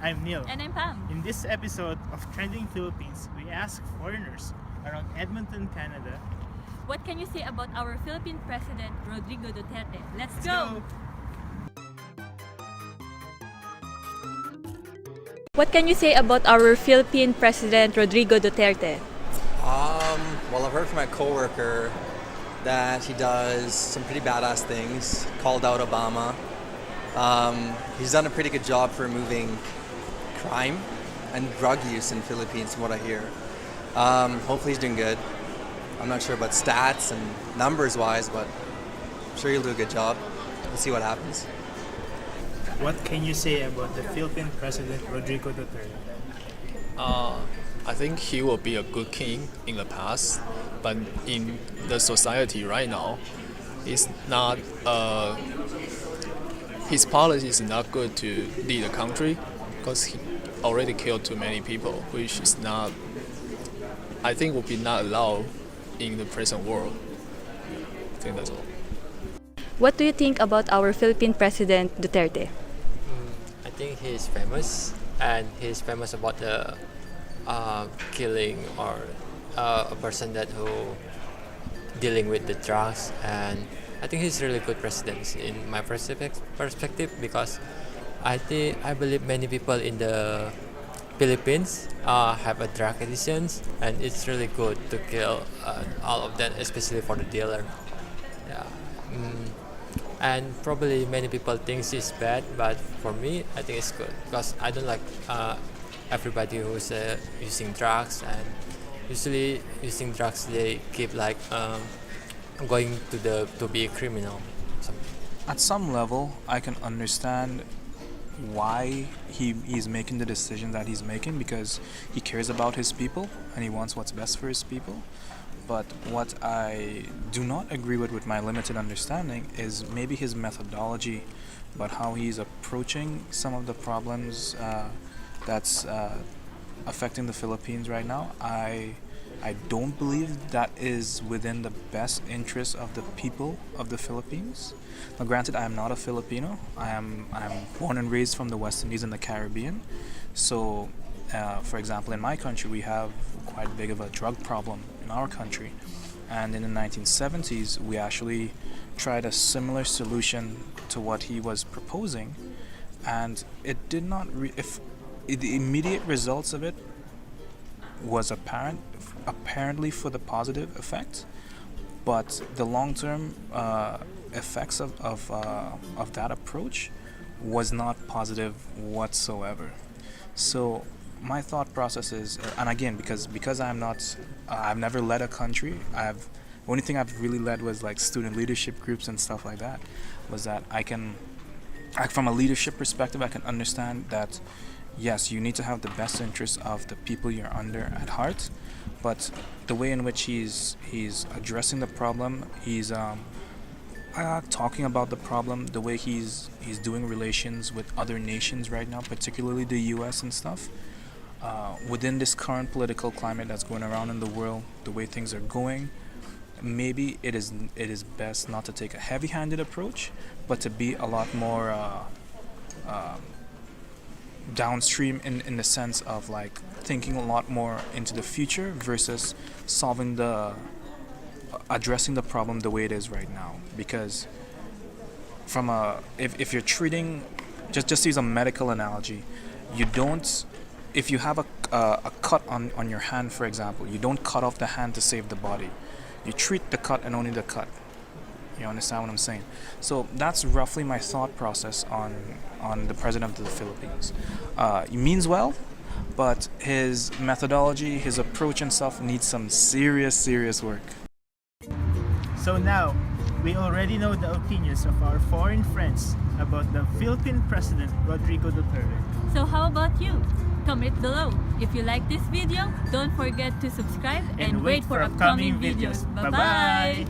I'm Neil. And I'm Pam. In this episode of Trending Philippines, we ask foreigners around Edmonton, Canada. What can you say about our Philippine President, Rodrigo Duterte? Let's go! What can you say about our Philippine President, Rodrigo Duterte? Well, I've heard from my coworker that he does some pretty badass things, called out Obama. He's done a pretty good job for removing crime and drug use in Philippines, from what I hear. Hopefully he's doing good. I'm not sure about stats and numbers wise, but I'm sure he'll do a good job. We'll see what happens. What can you say about the Philippine President, Rodrigo Duterte? I think he will be a good king in the past, but in the society right now, it's not. His policy is not good to lead the country because he already killed too many people, which is not. I think will be not allowed in the present world. I think that's all. What do you think about our Philippine President, Duterte? I think he's famous, and he's famous about the killing or a person that who dealing with the drugs, and I think he's really good president in my perspective because I believe many people in the Philippines have a drug addiction, and it's really good to kill all of that, especially for the dealer. Yeah. And probably many people think it's bad, but for me, I think it's good because I don't like everybody who's using drugs, and usually using drugs they keep like going to be a criminal. At some level, I can understand why he's making the decision that he's making because he cares about his people and he wants what's best for his people. But what I do not agree with my limited understanding is maybe his methodology, but how he's approaching some of the problems that's affecting the Philippines right now. I don't believe that is within the best interest of the people of the Philippines. Now, granted, I am not a Filipino. I'm born and raised from the West Indies in the Caribbean. So, for example, in my country, we have quite big of a drug problem in our country. And in the 1970s, we actually tried a similar solution to what he was proposing. And it did not, the immediate results of it was apparently for the positive effect, but the long-term effects of that approach was not positive whatsoever. So my thought process is, and again, because I've never led a country. The only thing I've really led was like student leadership groups and stuff like that. Was that from a leadership perspective, I can understand that. Yes, you need to have the best interests of the people you're under at heart, but the way in which he's addressing the problem, he's talking about the problem, the way he's doing relations with other nations right now, particularly the U.S. and stuff. Within this current political climate that's going around in the world, the way things are going, maybe it is best not to take a heavy-handed approach, but to be a lot more downstream in the sense of like thinking a lot more into the future versus addressing the problem the way it is right now. Because if you're treating, just to use a medical analogy, if you have a cut on your hand, for example, you don't cut off the hand to save the body. You treat the cut and only the cut. You understand what I'm saying? So that's roughly my thought process on the president of the Philippines. He means well, but his methodology, his approach and stuff needs some serious work. So now, we already know the opinions of our foreign friends about the Philippine President, Rodrigo Duterte. So how about you? Comment below. If you like this video, don't forget to subscribe and wait for upcoming videos. Bye-bye!